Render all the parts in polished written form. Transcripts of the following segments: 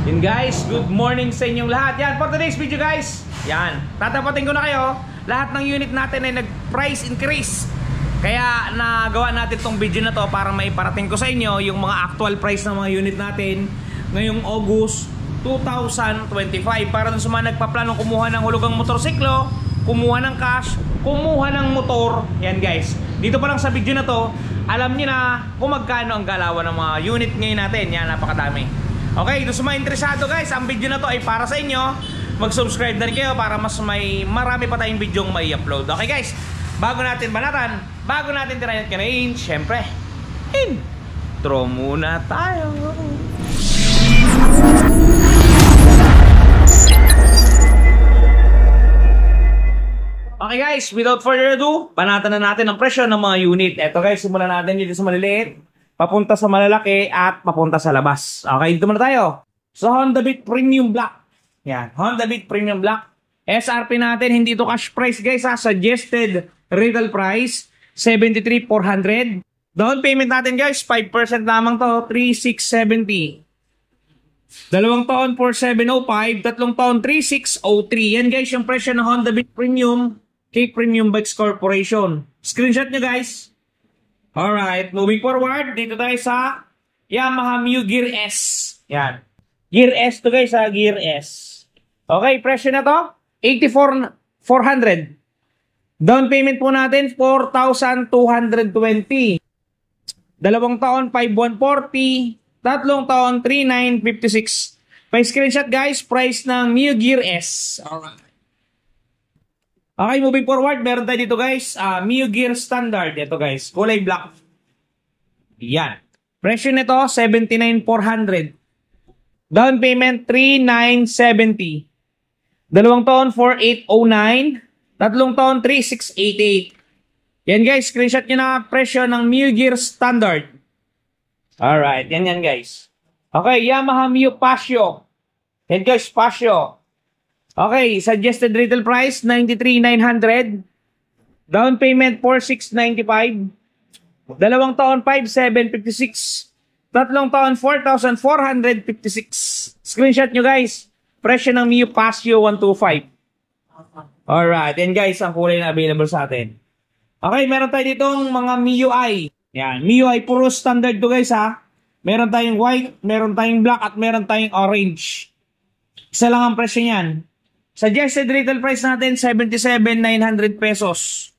Yun guys, good morning sa inyong lahat. Yan, for today's video guys, yan, tatapatin ko na kayo. Lahat ng unit natin ay nag-price increase. Kaya nagawa natin tong video na to para maiparating ko sa inyo yung mga actual price ng mga unit natin ngayong August 2025. Para dun sa mga nagpaplano kumuha ng hulugang motorsiklo, kumuha ng cash, kumuha ng motor. Yan guys, dito pa lang sa video na to, alam niyo na kung magkano ang galawan ng mga unit ngayon natin. Yan, napakadami. Okay, doon sa mga interesado guys, ang video na to ay para sa inyo. Mag-subscribe na rin kayo para mas marami pa tayong video may upload. Okay guys, bago natin banatan, bago natin tirayan at kanain, syempre, intro muna tayo. Okay guys, without further ado, banatan na natin ang presyo ng mga unit. Eto guys, simulan natin dito sa maliliit, papunta sa malalaki at papunta sa labas. Okay, dito muna tayo. So Honda Beat Premium Black. Yan, Honda Beat Premium Black. SRP natin, hindi to cash price guys ha. Suggested retail price, 73,400. Down payment natin guys, 5% lamang to, 3,670. 2 taon, 4,705. 3 taon, 3,603. Yan guys, yung presyo ng Honda Beat Premium kay Premium Bikes Corporation. Screenshot nyo guys. Alright, moving forward, dito tayo sa Yamaha Mio Gear S. Yan. Gear S to guys ha, Gear S. Okay, presyo na to, 84,400. Down payment po natin, 4,220. 2 taon, 5,140. 3 taon, 3,956. Pa-screenshot guys, price ng Mio Gear S. Alright. Okay, moving forward, meron tayo dito guys, Mio Gear Standard. Ito guys, kulay black. Yan. Presyo nito, 79,400. Down payment, 3,970. 2 taon, 4,809. 3 taon, 3,688. Yan guys, screenshot nyo na presyo ng Mio Gear Standard. Alright, yan guys. Okay, Yamaha Mio Pasio. Yan guys, Pasio. Okay, suggested retail price, 93,900. Down payment, 4,695. 2 taon, 5,756. 3 taon, 4,456. Screenshot nyo guys. Presyo ng Mio Pasio 125. Alright, yan guys, ang kulay na available sa atin. Okay, meron tayo ditong mga MIUI. Yan, MIUI puro standard to guys ha. Meron tayong white, meron tayong black, at meron tayong orange. Isa lang ang presyo niyan. Suggested retail price natin, 77,900 pesos.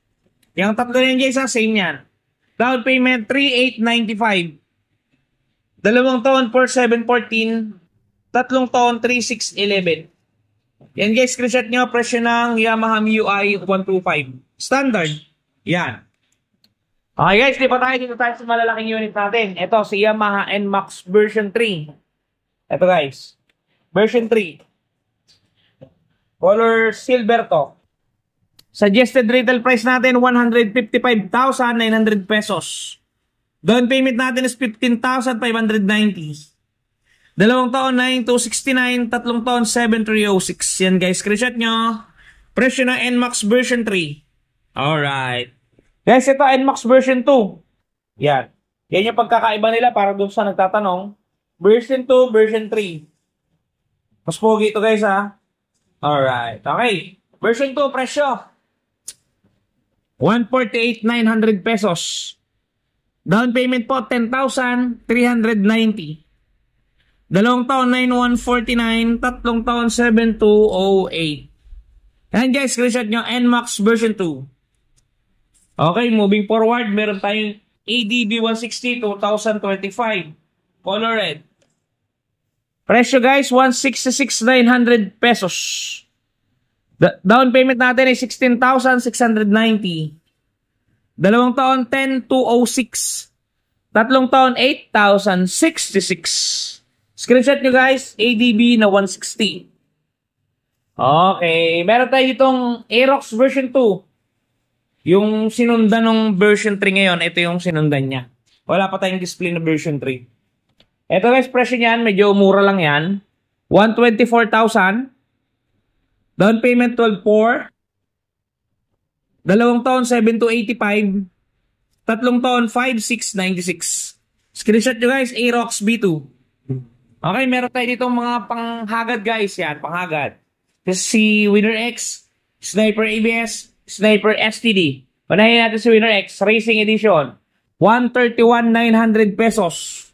Yung tatlo yan guys ha, same yan. Down payment, 3,895. 2 taon, 4,714. 3 taon, 3,611. Yan guys, screenshot nyo, presyo ng Yamaha MIUI 125. Standard. Yan. Okay guys, dito tayo sa malalaking unit natin. Ito, si Yamaha NMAX version 3. Ito guys, version 3. Color silver to. Suggested retail price natin, 155,900 pesos. Down payment natin is 15,590. 2 taon, 9,269. 3 taon, 7,306. Yan guys, screenshot nyo. Presyo ng NMAX version 3. Alright. Guys, ito NMAX version 2. Yan. Yan yung pagkakaiba nila para doon sa nagtatanong. Version 2, version 3. Mas pogi ito guys ha. Alright. Okay. Version 2, presyo. 148,900 pesos. Down payment po, 10,390. 2 taon, 9,149. 3 taon, 7,208. Yan guys, screenshot nyo. NMAX version 2. Okay, moving forward, meron tayong ADB 160 2025. Color red. Presyo guys, 166,900 pesos. Down payment natin ay 16,690. 2 taon, 10,206. 3 taon, 8,066. Screenshot nyo guys, ADB na 160. Okay, meron tayo ditong Aerox version 2. Yung sinundan ng version 3 ngayon, ito yung sinundan niya. Wala pa tayong display na version 3. Ito guys, presyo niyan, medyo mura lang yan. 124,000. Down payment 12,400. 2 taon, 7,285. 3 taon, 5,696. Screenshot nyo guys, Aerox B2. Okay, meron tayo dito mga panghagad guys. Yan, panghagad. Si Winner X, Sniper ABS, Sniper STD. Panahin natin si Winner X, Racing Edition. 131,900 pesos.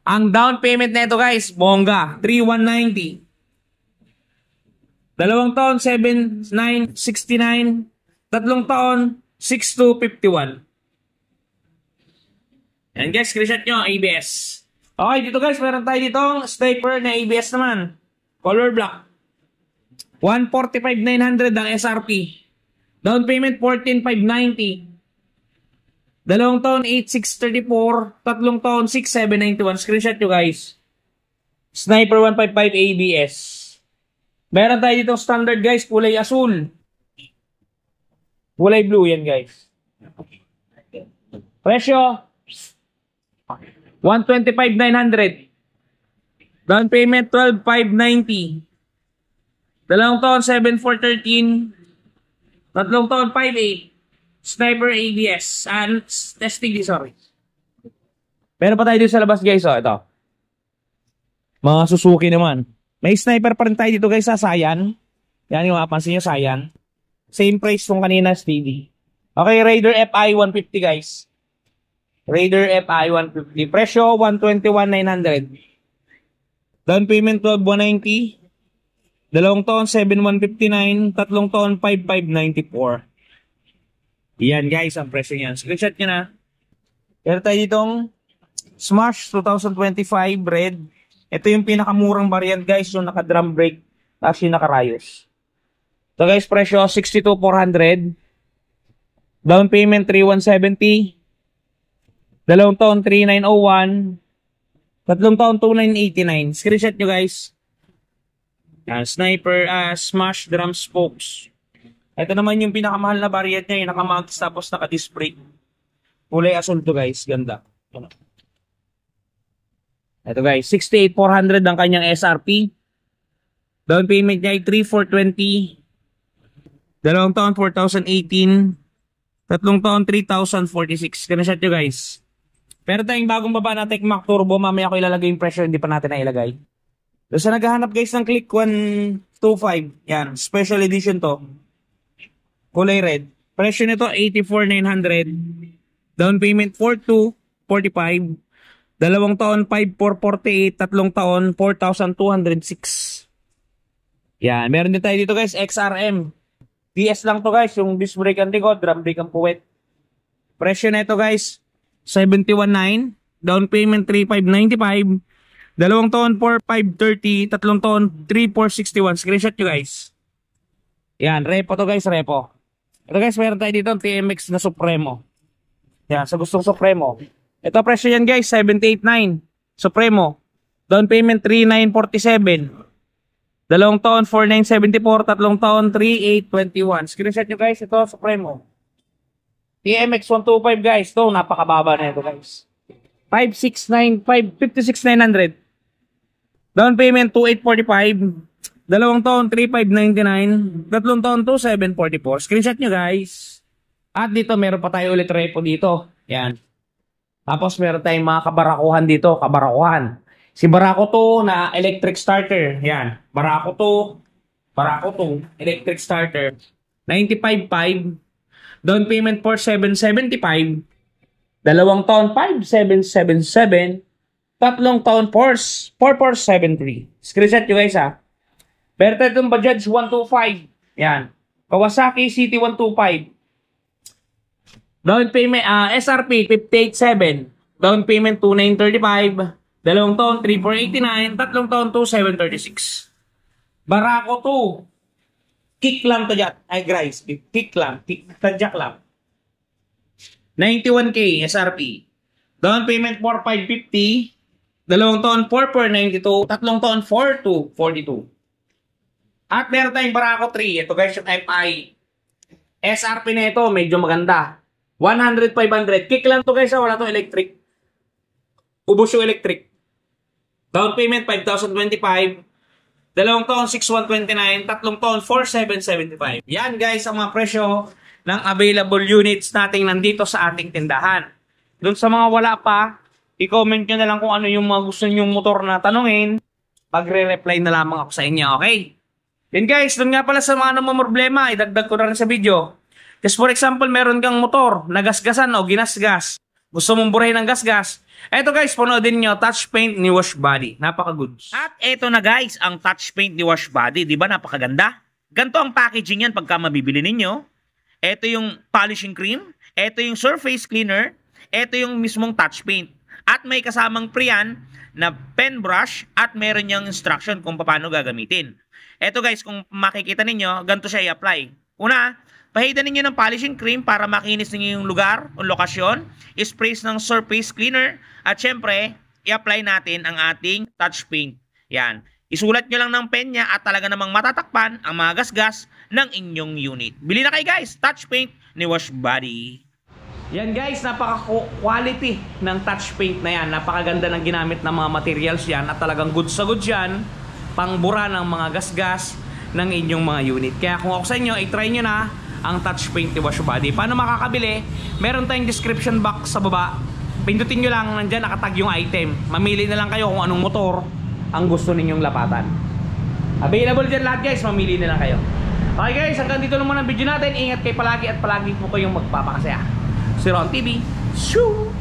Ang down payment na ito guys, bongga, 3,190. Dalawang taon, 7,969. Tatlong taon, 6,251. Yan guys, screenshot nyo, ABS. Okay, dito guys, meron tayo ditong Sniper na ABS naman. Color black. 145,900 ang SRP. Down payment, 14,590. Dalawang taon, 8,634. Tatlong taon, 6,791. Screenshot nyo guys. Sniper 155 ABS. Meron tayo dito standard guys, kulay asul. Kulay blue yan guys. Presyo, 125,900. Down payment, 12,590. Dalawang taon, 7,413. Tatlong taon, 5,800. Sniper ABS. STD, sorry. Pero pa tayo dito sa labas guys, oh, ito. Mga Suzuki naman. May sniper pa rin tayo dito guys sa Saiyan. Yan yung mapapansin nyo, Saiyan. Same price nung kanina, STD. Okay, Raider FI 150 guys. Raider FI 150. Presyo, 121,900. Down payment, 12,190. Dalawang taon, 7,159. Tatlong taon, 5,594. Yan guys, ang presyo niyan. Screenshot nyo na. Meron tayo ditong Smash 2025 red. Ito yung pinakamurang variant guys, yung naka-drum brake, tapos yung naka-rayos. So guys, presyo 62,400. Down payment 3,170. Dalawang taon 3,901. Tatlong taon 2,989. Screenshot nyo guys. Sniper Smash drum spokes. Ito naman yung pinakamahal na variant niya, yung naka-mags tapos naka-disc brake. Kulay asul to guys, ganda. Ito guys, 68,400 ang kanyang SRP. Down payment niya ay 3,420. Dalawang taon, 4,018. Tatlong taon, 3,046. Screenshot nyo guys. Pero tayong bagong baba na Tecmac Turbo, mamaya ko ilalagay yung presyo, hindi pa natin na ilagay. So sa naghahanap guys ng Click 125, yan, special edition to. Kulay red. Presyo nito 84,900. Down payment 4,245. Dalawang taon 5,448. Tatlong taon 4,206. Yan, meron din tayo dito guys, XRM. DS lang to guys, yung disc brake ang likod, drum brake ang puwet. Presyo na ito guys, 71,900. Down payment 3,595. Dalawang taon 4,530. Tatlong taon 3,461. Screenshot nyo guys. Yan, repo to guys, repo. Ito guys, meron tayo dito TMX na Supremo. Yan, sa gustong Supremo. Ito presyo yan guys, 78,900. Supremo. Down payment 3,947. Dalawang taon 4,974. Tatlong taon 3,821. Screenshot nyo guys, ito Supremo. TMX 125 guys. Ito, napakababa na ito guys. 56,900. Down payment 2,845. Dalawang taon, 3,599. Tatlong taon, 2,744. Screenshot nyo, guys. At dito, meron pa tayo ulit repo dito. Yan. Tapos, meron tayong mga kabarakuhan dito. Kabarakuhan. Si Barako 2 na electric starter. Yan. Barako 2. Electric starter. 95,500. Down payment 4,775. Dalawang taon, 5,777. Tatlong taon, 4,473. Screenshot nyo, guys, ha. Meron tayo itong Bajaj 125. Yan. Kawasaki City 125. Down payment, SRP 58,700. Down payment 2,935. Dalawang taon 3,489. Tatlong taon 2,736. Barako 2. Kick lang to dyan. Ay guys, kick lang. Tadyak lang. 91K SRP. Down payment 4,550. Dalawang taon 4,492. Tatlong taon 4,242. At meron tayong Barako 3. Ito guys yung FI. SRP na ito, medyo maganda. 100, 500. Kick lang to guys, wala to electric. Ubus yung electric. Down payment 5,025. Dalawang taon 6,129. Tatlong taon 4,775. Yan guys ang mga presyo ng available units natin nandito sa ating tindahan. Doon sa mga wala pa, I-comment nyo na lang kung ano yung mga gusto nyong motor na tanungin. Magre-reply na lamang ako sa inyo, okay? Yan guys, doon nga pala sa mga namang problema, idagdag ko na rin sa video. Just for example, meron kang motor, nagasgasan o ginasgas. Gusto mong burahin ng gasgas. Eto guys, panoodin nyo, touch paint ni Wash Body. Napaka-goods. At eto na guys, ang touch paint ni Wash Body. Di ba napakaganda? Ganto ang packaging yan pagka mabibili ninyo. Eto yung polishing cream. Eto yung surface cleaner. Eto yung mismong touch paint. At may kasamang pre-yan na pen brush at meron niyang instruction kung paano gagamitin. Eto guys, kung makikita ninyo, ganito siya i-apply. Una, pahidan ninyo ng polishing cream para makinis ninyo yung lugar o lokasyon. Sprays ng surface cleaner. At syempre, i-apply natin ang ating touch paint. Yan. Isulat nyo lang ng pen niya at talaga namang matatakpan ang mga gasgas ng inyong unit. Bili na kayo guys, touch paint ni Wash Body. Yan guys, napaka-quality ng touch paint na yan. Napakaganda ng ginamit ng mga materials yan at talagang good sa good yan. Pangbura ng mga gasgas ng inyong mga unit. Kaya kung ako sa inyo, i-try nyo na ang touch paint ni Wash Body. Paano makakabili? Meron tayong description box sa baba. Pindutin nyo lang, nandyan nakatag yung item. Mamili na lang kayo kung anong motor ang gusto ninyong lapatan. Available dyan lahat guys, mamili na lang kayo. Okay guys, hanggang dito naman ang video natin. Ingat kayo palagi at palagi po kayong magpapakasaya. Si Ron TV. Shoo!